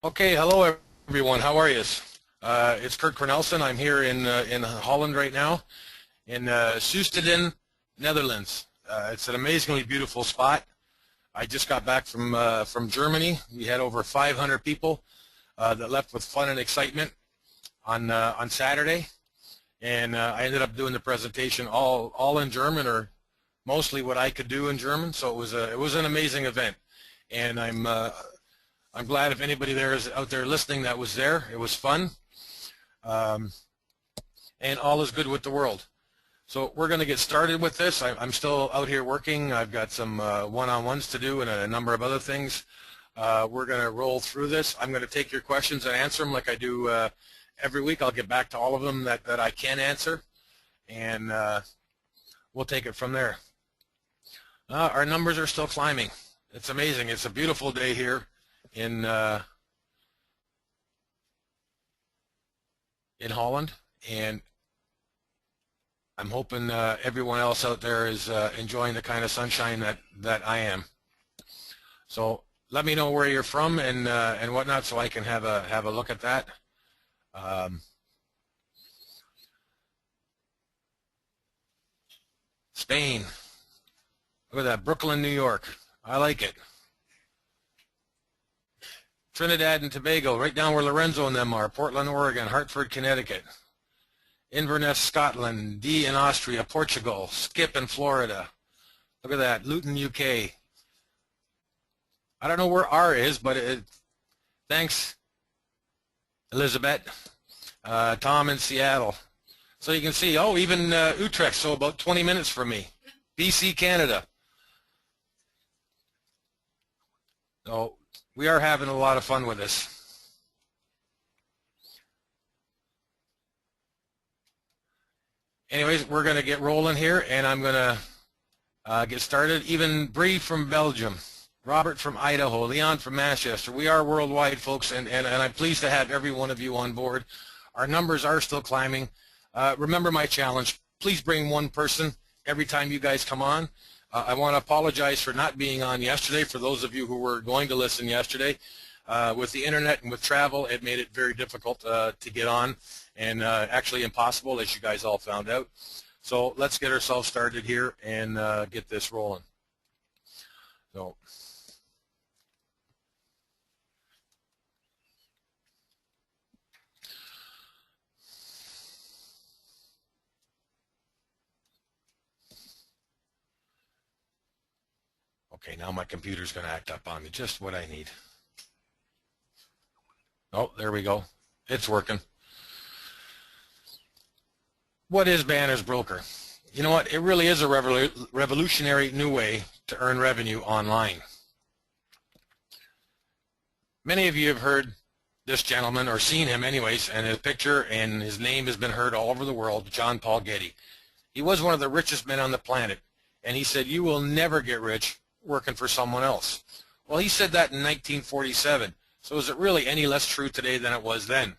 Okay, hello everyone. How are you? It's Kornelsen. I'm here in Holland right now, in Soestdene, Netherlands. It's an amazingly beautiful spot. I just got back from Germany. We had over 500 people that left with fun and excitement on Saturday, and I ended up doing the presentation all in German, or mostly what I could do in German. So it was an amazing event, and I'm glad if anybody there is out there listening that was there. It was fun, um, and all is good with the world. So we're going to get started with this. I'm still out here working. I've got some one-on-ones to do and a number of other things. We're going to roll through this. I'm going to take your questions and answer them like I do every week. I'll get back to all of them that I can answer, and we'll take it from there. Our numbers are still climbing. It's amazing. It's a beautiful day here in Holland, and I'm hoping everyone else out there is enjoying the kind of sunshine that I am. So let me know where you're from and whatnot, so I can have a look at that. Spain. Look at that, Brooklyn, New York. I like it. Trinidad and Tobago, right down where Lorenzo and them are. Portland, Oregon. Hartford, Connecticut. Inverness, Scotland. Dee in Austria. Portugal. Skip in Florida. Look at that. Luton, UK. I don't know where R is, but thanks, Elizabeth. Tom in Seattle. So you can see, oh, even Utrecht, so about 20 minutes from me. BC, Canada. So we are having a lot of fun with this. Anyways, we're going to get rolling here, and I'm going to get started. Even Bree from Belgium, Robert from Idaho, Leon from Manchester. We are worldwide, folks, and I'm pleased to have every one of you on board. Our numbers are still climbing. Remember my challenge. Please bring one person every time you guys come on. I want to apologize for not being on yesterday. For those of you who were going to listen yesterday, with the internet and with travel, it made it very difficult to get on, and actually impossible, as you guys all found out. So let's get ourselves started here and get this rolling. So. Okay, now my computer's going to act up on me. Just what I need. Oh, there we go. It's working. What is Banner's Broker? You know what? It really is a revolutionary new way to earn revenue online. Many of you have heard this gentleman, or seen him anyways, and his picture and his name has been heard all over the world, John Paul Getty. He was one of the richest men on the planet, and he said, "You will never get rich working for someone else." Well, he said that in 1947. So is it really any less true today than it was then?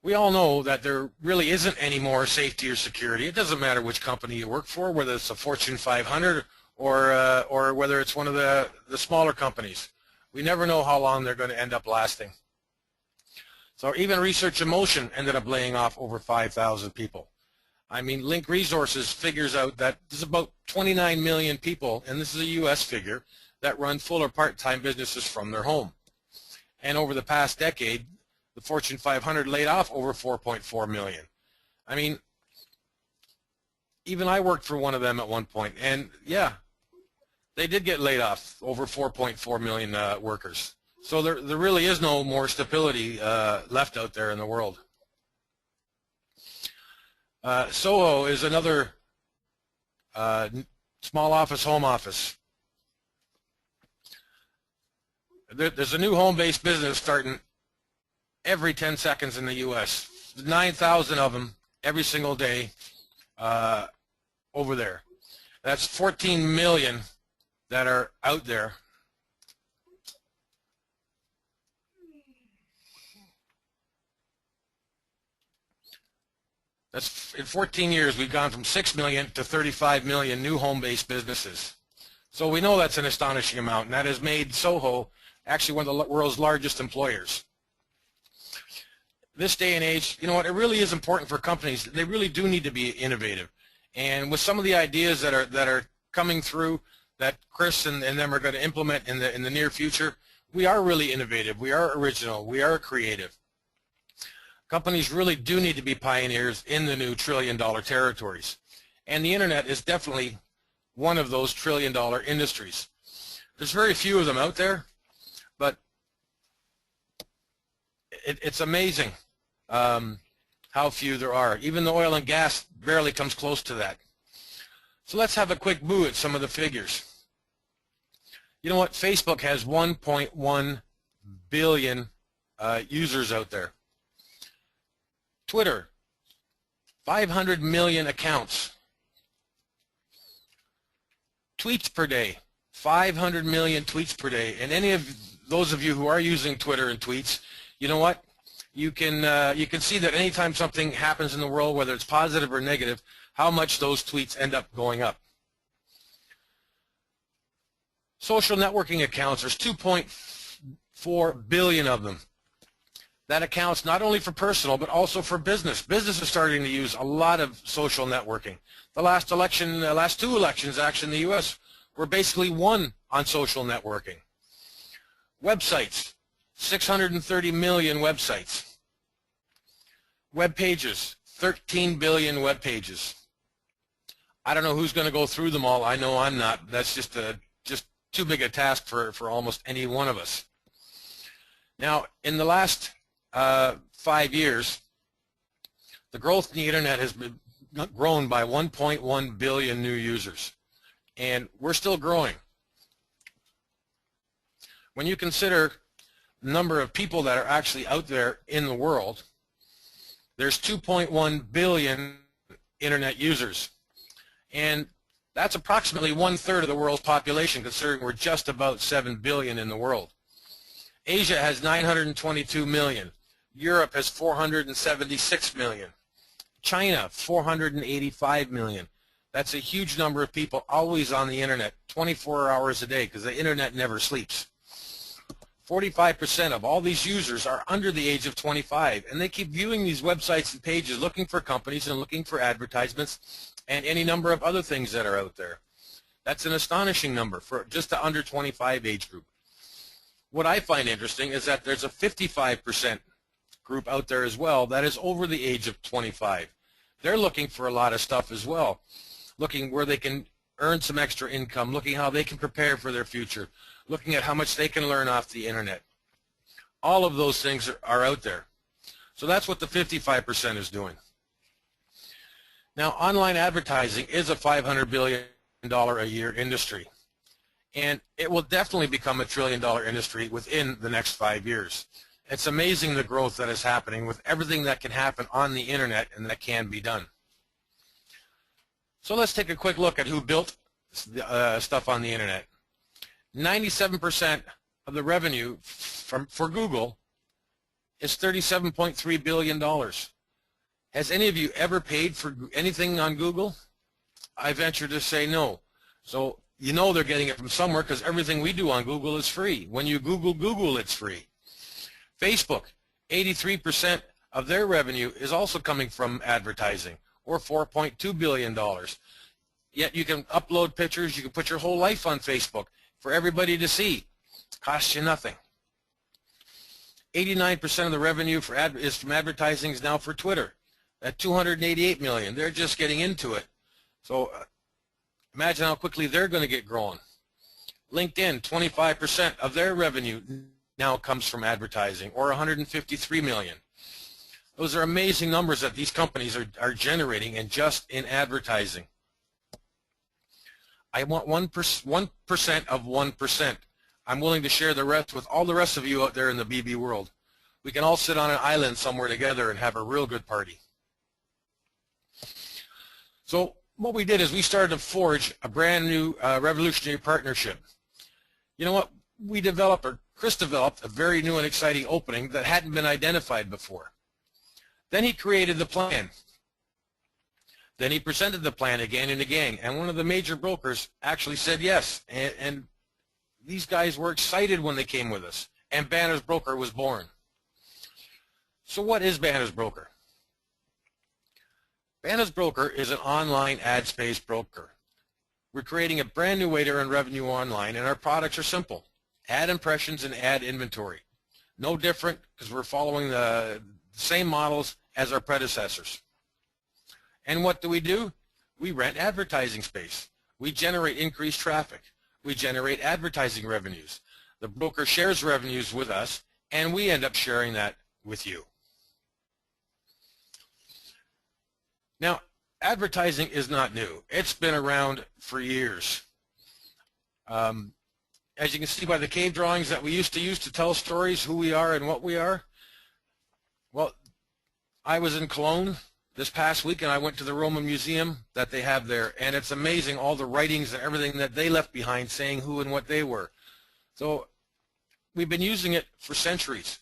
We all know that there really isn't any more safety or security. It doesn't matter which company you work for, whether it's a Fortune 500 or whether it's one of the smaller companies. We never know how long they're going to end up lasting. So even Research in Motion ended up laying off over 5,000 people. I mean, Link Resources figures out that there's about 29 million people, and this is a U.S. figure, that run full or part-time businesses from their home. And over the past decade, the Fortune 500 laid off over 4.4 million. I mean, even I worked for one of them at one point, and yeah, they did get laid off, over 4.4 million workers. So there really is no more stability left out there in the world. Soho is another small office, home office. There's a new home-based business starting every 10 seconds in the U.S. 9,000 of them every single day over there. That's 14 million that are out there. That's, in 14 years, we've gone from 6 million to 35 million new home-based businesses. So we know that's an astonishing amount, and that has made Soho actually one of the world's largest employers. This day and age, you know what, it really is important for companies. They really do need to be innovative. And with some of the ideas that are coming through that Chris and them are going to implement in the near future, we are really innovative. We are original. We are creative. Companies really do need to be pioneers in the new trillion-dollar territories. And the internet is definitely one of those trillion-dollar industries. There's very few of them out there, but it's amazing how few there are. Even the oil and gas barely comes close to that. So let's have a quick boo at some of the figures. You know what? Facebook has 1.1 billion users out there. Twitter, 500 million accounts. Tweets per day, 500 million tweets per day. And any of those of you who are using Twitter and tweets, you know what? You can see that anytime something happens in the world, whether it's positive or negative, how much those tweets end up going up. Social networking accounts, there's 2.4 billion of them. That accounts not only for personal, but also for business. Business is starting to use a lot of social networking. The last two elections actually in the U.S. were basically won on social networking. Websites, 630 million websites. Web pages, 13 billion web pages. I don't know who's going to go through them all. I know I'm not. That's just too big a task for almost any one of us. Now, in the last 5 years, the growth in the internet has been grown by 1.1 billion new users, and we're still growing. When you consider the number of people that are actually out there in the world, there's 2.1 billion internet users, and that's approximately 1/3 of the world's population, considering we're just about 7 billion in the world. Asia has 922 million. Europe has 476 million. China, 485 million. That's a huge number of people always on the internet, 24 hours a day, because the internet never sleeps. 45% of all these users are under the age of 25, and they keep viewing these websites and pages looking for companies and looking for advertisements and any number of other things that are out there. That's an astonishing number for just the under 25 age group. What I find interesting is that there's a 55% group out there as well that is over the age of 25. They're looking for a lot of stuff as well, looking where they can earn some extra income, looking how they can prepare for their future, looking at how much they can learn off the internet. All of those things are out there. So that's what the 55% is doing. Now, online advertising is a $500 billion a year industry, and it will definitely become a $1 trillion industry within the next 5 years. It's amazing the growth that is happening with everything that can happen on the internet and that can be done. So let's take a quick look at who built stuff on the internet. 97% of the revenue for Google is $37.3 billion. Has any of you ever paid for anything on Google? I venture to say no. So you know they're getting it from somewhere, because everything we do on Google is free. When you Google Google, it's free. Facebook, 83% of their revenue is also coming from advertising, or $4.2 billion. Yet you can upload pictures, you can put your whole life on Facebook for everybody to see. Costs you nothing. 89% of the revenue is from advertising is now for Twitter. At 288 million, they're just getting into it. So imagine how quickly they're going to get growing. LinkedIn, 25% of their revenue now comes from advertising, or 153 million. Those are amazing numbers that these companies are generating, and just in advertising. I want 1% of 1%. I'm willing to share the rest with all the rest of you out there in the BB world. We can all sit on an island somewhere together and have a real good party. So what we did is we started to forge a brand new revolutionary partnership. You know what? We developed, or Chris developed, a very new and exciting opening that hadn't been identified before. Then he created the plan. Then he presented the plan again and again, and one of the major brokers actually said yes, and these guys were excited when they came with us, and Banner's Broker was born. So what is Banner's Broker? Banner's Broker is an online ad space broker. We're creating a brand new way to earn revenue online, and our products are simple. Ad impressions and ad inventory. No different, because we're following the same models as our predecessors. And what do? We rent advertising space. We generate increased traffic. We generate advertising revenues. The broker shares revenues with us, and we end up sharing that with you. Now, advertising is not new. It's been around for years. As you can see by the cave drawings that we used to use to tell stories, who we are and what we are, well, I was in Cologne this past week, and I went to the Roman Museum that they have there, and it's amazing all the writings and everything that they left behind saying who and what they were. So we've been using it for centuries.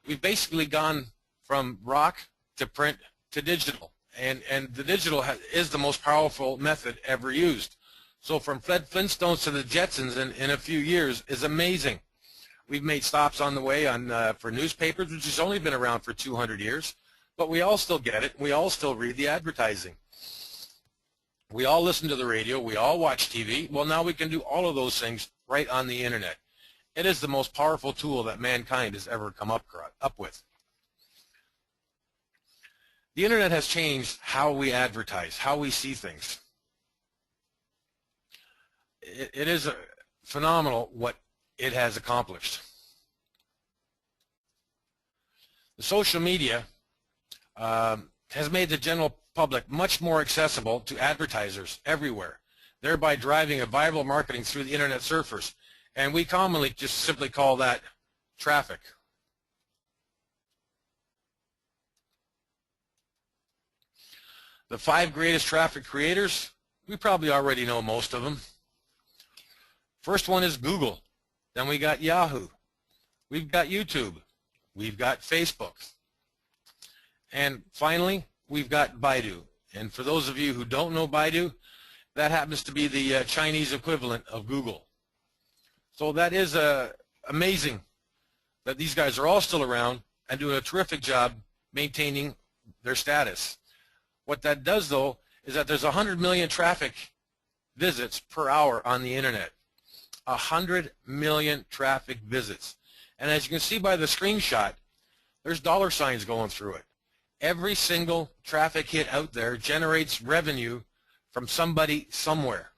We've basically gone from rock to print to digital, and the digital is the most powerful method ever used. So from Fred Flintstones to the Jetsons in a few years is amazing. We've made stops on the way for newspapers, which has only been around for 200 years. But we all still get it. We all still read the advertising. We all listen to the radio. We all watch TV. Well, now we can do all of those things right on the internet. It is the most powerful tool that mankind has ever come up with. The internet has changed how we advertise, how we see things. It is phenomenal what it has accomplished. The social media has made the general public much more accessible to advertisers everywhere, thereby driving a viral marketing through the internet surfers. And we commonly just simply call that traffic. The 5 greatest traffic creators, we probably already know most of them. First one is Google. Then we got Yahoo. We've got YouTube. We've got Facebook. And finally, we've got Baidu. And for those of you who don't know Baidu, that happens to be the Chinese equivalent of Google. So that is amazing that these guys are all still around and doing a terrific job maintaining their status. What that does, though, is that there's 100 million traffic visits per hour on the internet. 100 million traffic visits. And as you can see by the screenshot, there's dollar signs going through it. Every single traffic hit out there generates revenue from somebody somewhere.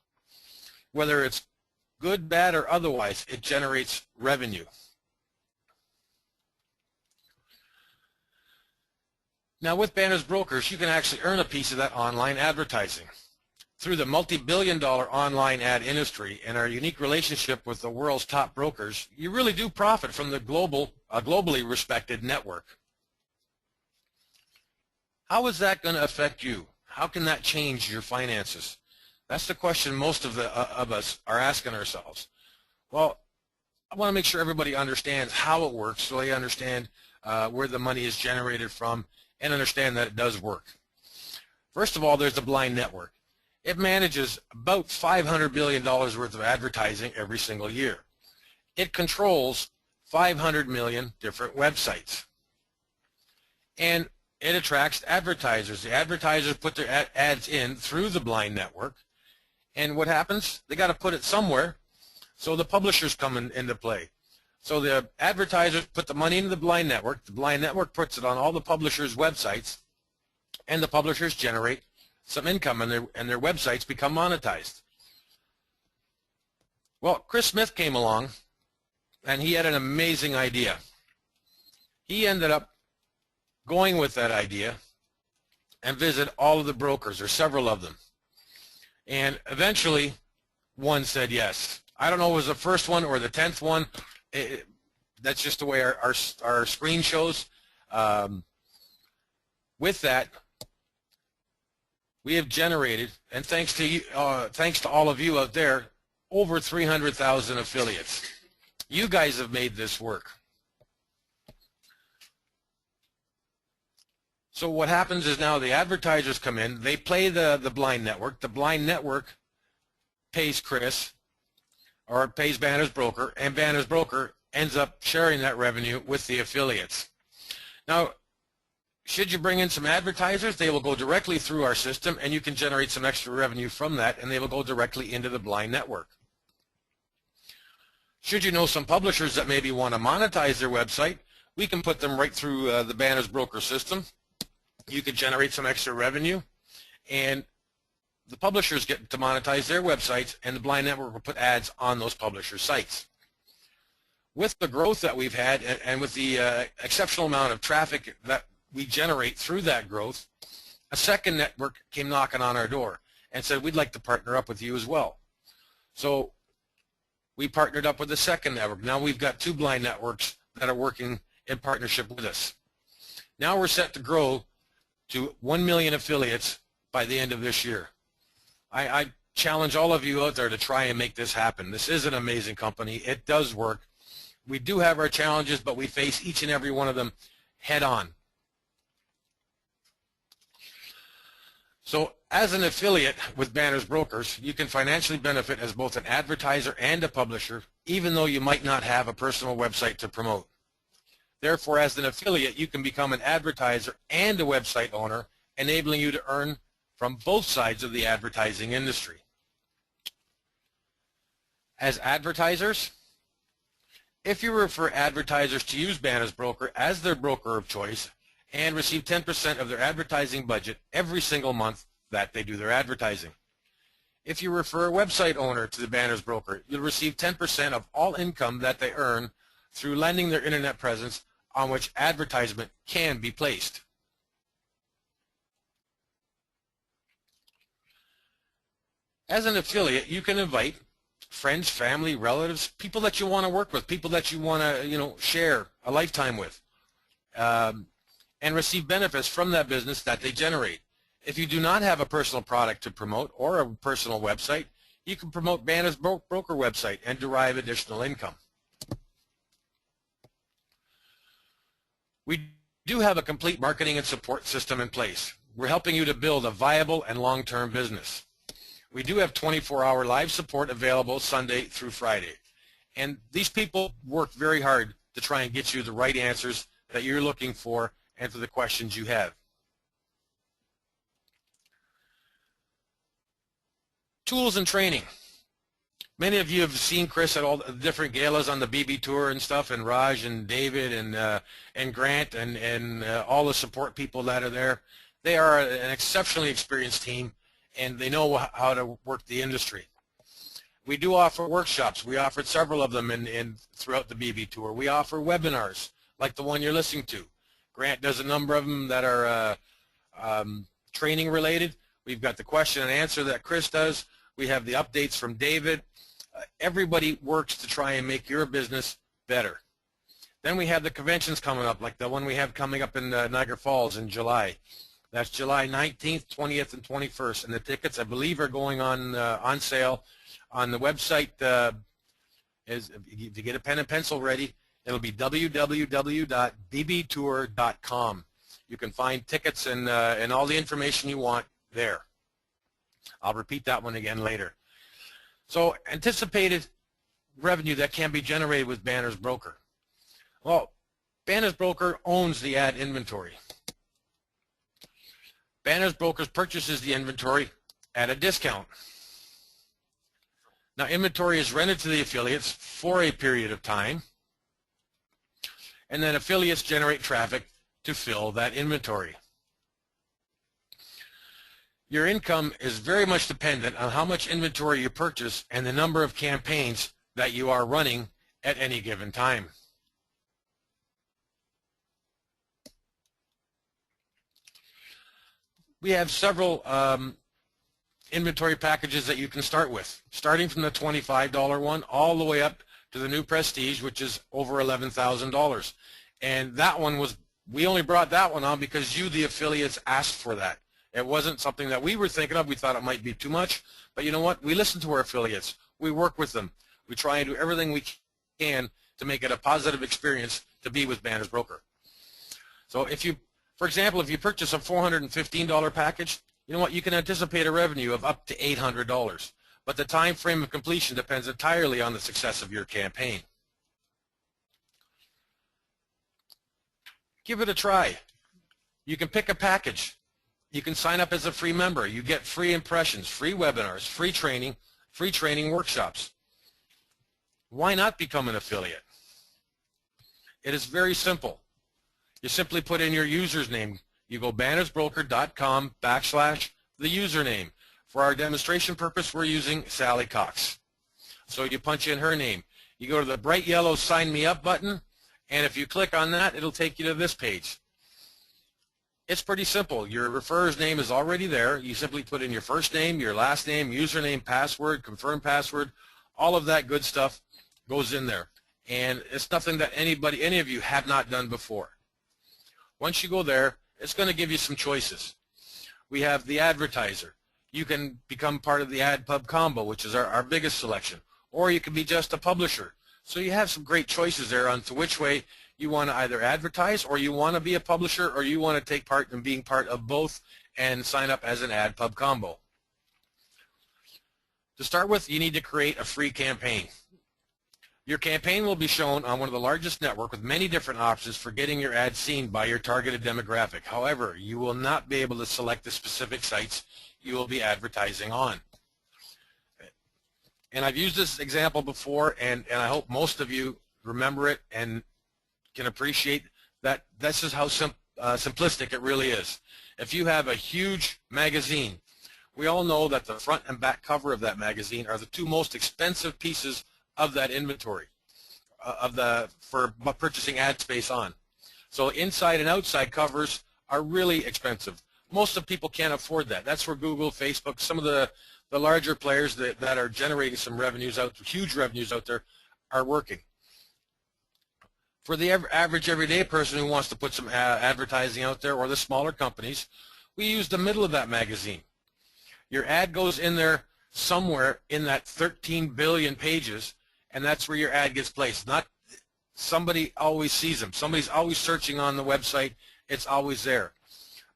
Whether it's good, bad, or otherwise, it generates revenue. Now with Banner's Brokers, you can actually earn a piece of that online advertising. Through the multi-billion-dollar online ad industry and our unique relationship with the world's top brokers, you really do profit from the globally respected network. How is that going to affect you? How can that change your finances? That's the question most of us are asking ourselves. Well, I want to make sure everybody understands how it works so they understand where the money is generated from and understand that it does work. First of all, there's the blind network. It manages about $500 billion worth of advertising every single year. It controls 500 million different websites. And it attracts advertisers. The advertisers put their ads in through the blind network. And what happens? They got to put it somewhere. So the publishers come into play. So the advertisers put the money into the blind network. The blind network puts it on all the publishers' websites. And the publishers generate some income, and their websites become monetized. Well, Chris Smith came along, and he had an amazing idea. He ended up going with that idea and visit all of the brokers, or several of them. And eventually, one said yes. I don't know if it was the first one or the 10th one. That's just the way our screen shows. With that, we have generated, and thanks to you, thanks to all of you out there, over 300,000 affiliates. You guys have made this work. So what happens is now the advertisers come in, they play the blind network. The blind network pays Chris or it pays Banner's broker, and Banner's broker ends up sharing that revenue with the affiliates. Now, should you bring in some advertisers, they will go directly through our system, and you can generate some extra revenue from that, and they will go directly into the blind network. Should you know some publishers that maybe want to monetize their website, we can put them right through the Banner's broker system. You can generate some extra revenue, and the publishers get to monetize their websites, and the blind network will put ads on those publishers' sites. With the growth that we've had, and with the exceptional amount of traffic that we generate through that growth, a second network came knocking on our door and said, we'd like to partner up with you as well. So we partnered up with the second network. Now we've got 2 blind networks that are working in partnership with us. Now we're set to grow to 1 million affiliates by the end of this year. I challenge all of you out there to try and make this happen. This is an amazing company. It does work. We do have our challenges, but we face each and every one of them head on. So as an affiliate with Banner's Brokers, you can financially benefit as both an advertiser and a publisher, even though you might not have a personal website to promote. Therefore, as an affiliate, you can become an advertiser and a website owner, enabling you to earn from both sides of the advertising industry. As advertisers, if you refer advertisers to use Banner's Broker as their broker of choice and receive 10% of their advertising budget every single month that they do their advertising. If you refer a website owner to the Banner's Broker, you'll receive 10% of all income that they earn through lending their internet presence on which advertisement can be placed. As an affiliate, you can invite friends, family, relatives, people that you want to work with, people that you want to, share a lifetime with, and receive benefits from that business that they generate. If you do not have a personal product to promote or a personal website, you can promote Banner's broker website and derive additional income. We do have a complete marketing and support system in place. We're helping you to build a viable and long-term business. We do have 24-hour live support available Sunday through Friday. And these people work very hard to try and get you the right answers that you're looking for and for the questions you have. Tools and training. Many of you have seen Chris at all the different galas on the BB Tour and stuff, and Raj and David and Grant and all the support people that are there. They are an exceptionally experienced team, and they know how to work the industry. We do offer workshops. We offered several of them throughout the BB Tour. We offer webinars like the one you're listening to. Grant does a number of them that are training related. We've got the question and answer that Chris does. We have the updates from David. Everybody works to try and make your business better. Then we have the conventions coming up, like the one we have coming up in Niagara Falls in July. That's July 19th, 20th, and 21st. And the tickets, I believe, are going on sale on the website. If you get a pen and pencil ready, it'll be www.bbtour.com. You can find tickets and all the information you want there. I'll repeat that one again later. So anticipated revenue that can be generated with Banner's Broker. Well, Banner's Broker owns the ad inventory. Banner's Broker purchases the inventory at a discount. Now, inventory is rented to the affiliates for a period of time, and then affiliates generate traffic to fill that inventory. Your income is very much dependent on how much inventory you purchase and the number of campaigns that you are running at any given time. We have several inventory packages that you can start with, starting from the $25 one all the way up to the new Prestige, which is over $11,000. And that one was, we only brought that one on because you, the affiliates, asked for that. It wasn't something that we were thinking of. We thought it might be too much. But you know what? We listen to our affiliates. We work with them. We try and do everything we can to make it a positive experience to be with Banner's Broker. So if you, for example, if you purchase a $415 package, you know what? You can anticipate a revenue of up to $800. but the time frame of completion depends entirely on the success of your campaign. Give it a try. You can pick a package. You can sign up as a free member. You get free impressions, free webinars, free training workshops. Why not become an affiliate? It is very simple. You simply put in your user's name. You go bannersbroker.com/the username. For our demonstration purpose, we're using Sally Cox. So you punch in her name. You go to the bright yellow Sign Me Up button, and if you click on that, it'll take you to this page. It's pretty simple. Your referrer's name is already there. You simply put in your first name, your last name, username, password, confirm password. All of that good stuff goes in there. And it's nothing that any of you have not done before. Once you go there, it's going to give you some choices. We have the advertiser. You can become part of the AdPub combo, which is our biggest selection. Or you can be just a publisher. So you have some great choices there on to which way you want to either advertise, or you want to be a publisher, or you want to take part in being part of both and sign up as an AdPub combo. To start with, you need to create a free campaign. Your campaign will be shown on one of the largest networks with many different options for getting your ad seen by your targeted demographic. However, you will not be able to select the specific sites you will be advertising on. And I've used this example before, and I hope most of you remember it and can appreciate that this is how simplistic it really is. If you have a huge magazine, we all know that the front and back cover of that magazine are the two most expensive pieces of that inventory for purchasing ad space on. So inside and outside covers are really expensive. Most of people can't afford that. That's where Google, Facebook, some of the larger players that are generating some revenues huge revenues out there are working. For the average everyday person who wants to put some advertising out there, or the smaller companies, we use the middle of that magazine. Your ad goes in there somewhere in that 13 billion pages, and that's where your ad gets placed. Not somebody always sees them. Somebody's always searching on the website. It's always there.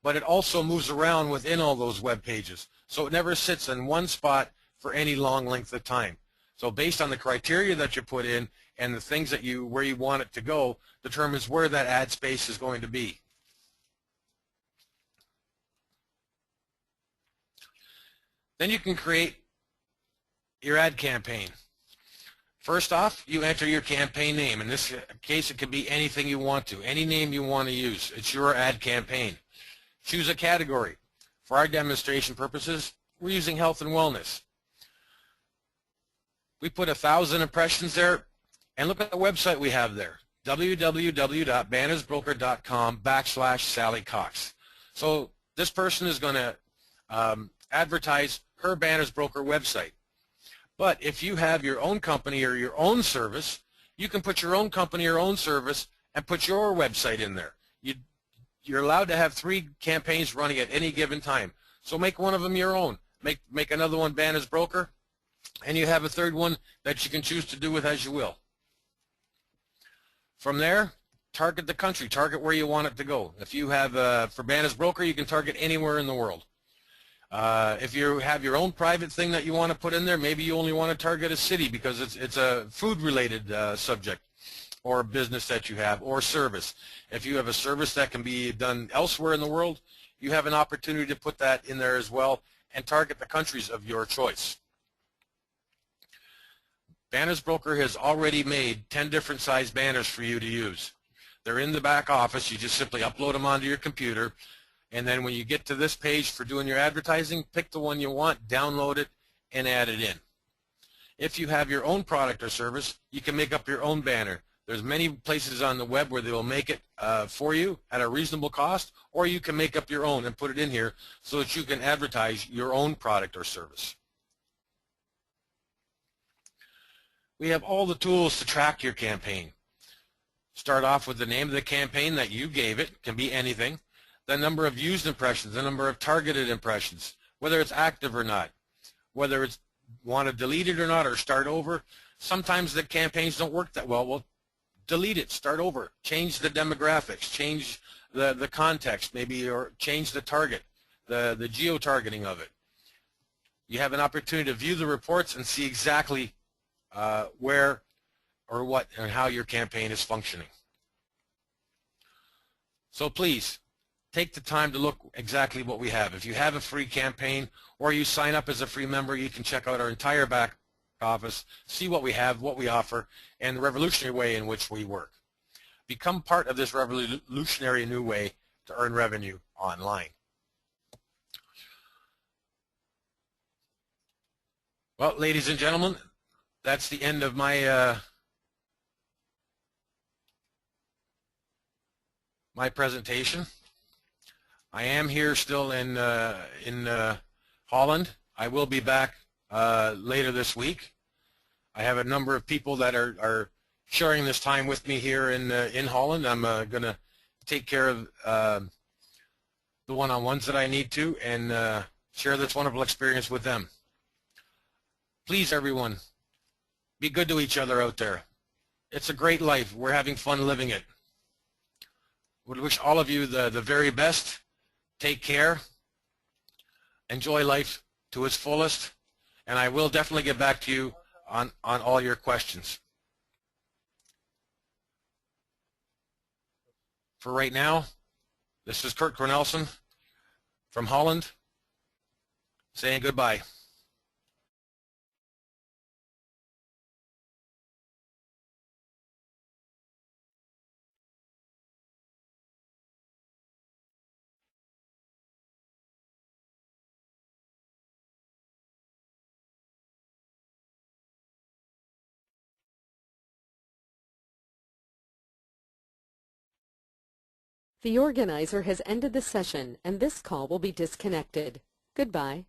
But it also moves around within all those web pages. So it never sits in one spot for any long length of time. So based on the criteria that you put in and the things that where you want it to go, determines where that ad space is going to be. Then you can create your ad campaign. First off, you enter your campaign name. In this case, it could be anything you want to, any name you want to use. It's your ad campaign. Choose a category. For our demonstration purposes, we're using health and wellness. We put 1,000 impressions there, and look at the website we have there, www.bannersbroker.com/Sally Cox. So this person is going to advertise her Banners Broker website. But if you have your own company or your own service, you can put your own company or own service and put your website in there. You're allowed to have 3 campaigns running at any given time. So make one of them your own. Make another one Banners Broker, and you have a third one that you can choose to do with as you will. From there, target the country. Target where you want it to go. If you have, for Banners Broker, you can target anywhere in the world. If you have your own private thing that you want to put in there, maybe you only want to target a city because it's a food-related subject or business that you have, or service. If you have a service that can be done elsewhere in the world, you have an opportunity to put that in there as well and target the countries of your choice. Banners Broker has already made 10 different size banners for you to use. They're in the back office. You just simply upload them onto your computer. And then when you get to this page for doing your advertising, pick the one you want, download it, and add it in. If you have your own product or service, you can make up your own banner. There's many places on the web where they will make it for you at a reasonable cost, or you can make up your own and put it in here so that you can advertise your own product or service. We have all the tools to track your campaign. Start off with the name of the campaign that you gave it. It can be anything. The number of used impressions, the number of targeted impressions, whether it's active or not, whether it's want to delete it or not or start over. Sometimes the campaigns don't work that well. Well, delete it, start over, change the demographics, change the context maybe, or change the target, the geo-targeting of it. you have an opportunity to view the reports and see exactly where or what and how your campaign is functioning. So please, take the time to look exactly what we have. If you have a free campaign or you sign up as a free member, you can check out our entire back office, see what we have, what we offer, and the revolutionary way in which we work. Become part of this revolutionary new way to earn revenue online. Well, ladies and gentlemen, that's the end of my my presentation. I am here still in Holland. I will be back later this week. I have a number of people that are sharing this time with me here in Holland. I'm going to take care of the one-on-ones that I need to and share this wonderful experience with them. Please, everyone, be good to each other out there. It's a great life. We're having fun living it. Would wish all of you the very best. Take care. Enjoy life to its fullest. And I will definitely get back to you on all your questions. For right now, this is Kurt Kornelsen from Holland saying goodbye. The organizer has ended the session, and this call will be disconnected. Goodbye.